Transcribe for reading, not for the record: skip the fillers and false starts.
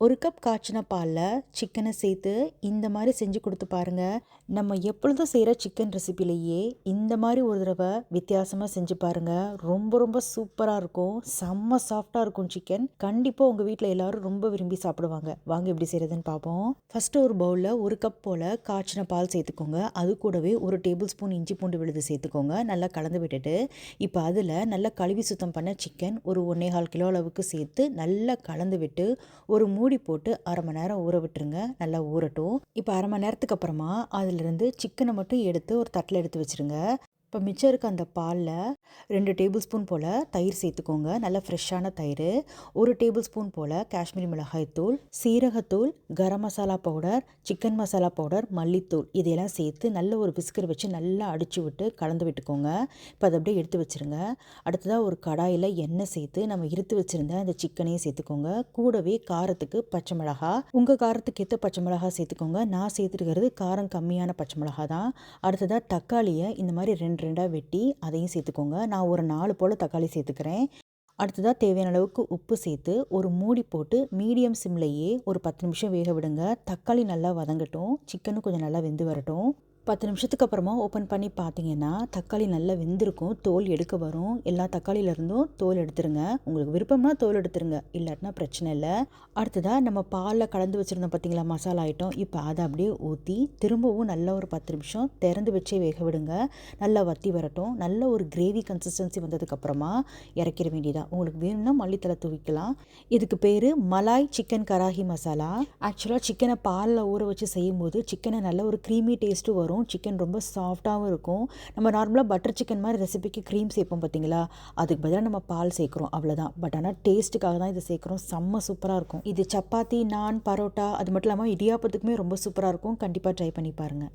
1 cup காய்ச்சின பாலில் சிக்கனை சேர்த்து இந்த மாதிரி செஞ்சு கொடுத்து பாருங்கள். நம்ம எப்பொழுதும் செய்கிற சிக்கன் ரெசிபிலேயே இந்த மாதிரி ஒரு தடவை வித்தியாசமாக செஞ்சு பாருங்கள். ரொம்ப ரொம்ப சூப்பராக இருக்கும். செம்ம சாஃப்டாக இருக்கும் சிக்கன். கண்டிப்பாக உங்கள் வீட்டில் எல்லோரும் ரொம்ப விரும்பி சாப்பிடுவாங்க. வாங்க எப்படி செய்கிறதுன்னு பார்ப்போம். ஃபஸ்ட்டு ஒரு பவுலில் 1 கப் போல் காய்ச்சின பால் சேர்த்துக்கோங்க. அது கூடவே 1 டேபிள் ஸ்பூன் இஞ்சி பூண்டு விழுது சேர்த்துக்கோங்க. நல்லா கலந்து விட்டுட்டு இப்போ அதில் நல்லா கழுவி சுத்தம் பண்ண சிக்கன் ஒரு 1.25 கிலோ அளவுக்கு சேர்த்து நல்லா கலந்து விட்டு ஒரு மூடி போட்டு அரை மணி நேரம் ஊற விட்டுருங்க. நல்லா ஊறட்டும். இப்போ அரை மணி நேரத்துக்கு அப்புறமா அதிலிருந்து சிக்கனை மட்டும் எடுத்து ஒரு தட்டில் எடுத்து வச்சுருங்க. இப்போ மிச்சம் இருக்க அந்த பாலில் 2 டேபிள் ஸ்பூன் போல் தயிர் சேர்த்துக்கோங்க. நல்லா ஃப்ரெஷ்ஷான தயிர். 1 டேபிள் ஸ்பூன் போல் காஷ்மீரி மிளகாய் தூள், சீரகத்தூள், garam masala powder, chicken masala powder, மல்லித்தூள் இதையெல்லாம் சேர்த்து நல்ல ஒரு விஸ்கர் வச்சு நல்லா அடித்து விட்டு கலந்து விட்டுக்கோங்க. இப்போ அதை அப்படியே எடுத்து வச்சுருங்க. அடுத்ததாக ஒரு கடாயில் எண்ணெய் சேர்த்து நம்ம இருத்து வச்சுருந்த அந்த சிக்கனையும் சேர்த்துக்கோங்க. கூடவே காரத்துக்கு பச்சை மிளகா, உங்கள் காரத்துக்கு ஏற்ற பச்சை மிளகா சேர்த்துக்கோங்க. நான் சேர்த்துருக்கிறது காரம் கம்மியான பச்சை மிளகா தான். அடுத்ததாக தக்காளியை இந்த மாதிரி 2 2 வெட்டி அதையும் சேர்த்துக்கோங்க. நான் ஒரு 4 போல் தக்காளி சேர்த்துக்கிறேன். அடுத்ததாக தேவையான அளவுக்கு உப்பு சேர்த்து ஒரு மூடி போட்டு மீடியம் சிம்லையே ஒரு 10 நிமிஷம் வேக விடுங்க. தக்காளி நல்லா வதங்கட்டும். சிக்கனும் கொஞ்சம் நல்லா வெந்து வரட்டும். 10 நிமிஷத்துக்கு அப்புறமா ஓப்பன் பண்ணி பார்த்தீங்கன்னா தக்காளி நல்லா வெந்திருக்கும். தோல் எடுக்க வரும். எல்லா தக்காளியிலேருந்தும் தோல் எடுத்துருங்க. உங்களுக்கு விருப்பம்னா தோல் எடுத்துருங்க, இல்லாட்டினா பிரச்சனை இல்லை. அடுத்ததாக நம்ம பாலில் கலந்து வச்சுருந்தோம் பார்த்தீங்களா மசாலா ஐட்டம். இப்போ அதை அப்படியே ஊற்றி திரும்பவும் நல்லா ஒரு 10 நிமிஷம் திறந்து வச்சே வேக விடுங்க. நல்லா வற்றி வரட்டும். நல்ல ஒரு கிரேவி கன்சிஸ்டன்சி வந்ததுக்கப்புறமா இறக்கிற வேண்டியதான். உங்களுக்கு வேணும்னா மல்லித்தலை தூவிக்கலாம். இதுக்கு பேர் மலாய் சிக்கன் கராஹி மசாலா. ஆக்சுவலாக சிக்கனை பாலில் ஊற வச்சு செய்யும்போது சிக்கனை நல்ல ஒரு க்ரீமி டேஸ்ட்டும் வரும். சிக்கன் ரொம்ப சாஃப்டாகவும் இருக்கும். நம்ம நார்மலாக பட்டர் சிக்கன் மாதிரி ரெசிபிக்கு க்ரீம் சேர்ப்போம் பார்த்தீங்களா, அதுக்கு பதிலாக நம்ம பால் சேர்க்குறோம், அவ்வளோதான். பட் ஆனால் டேஸ்ட்டுக்காக தான் இதை சேர்க்குறோம். செம்ம சூப்பராக இருக்கும். இது சப்பாத்தி, நான், பரோட்டா அது மட்டும் இல்லாமல் இடியாப்பத்துக்குமே ரொம்ப சூப்பராக இருக்கும். கண்டிப்பாக ட்ரை பண்ணி பாருங்கள்.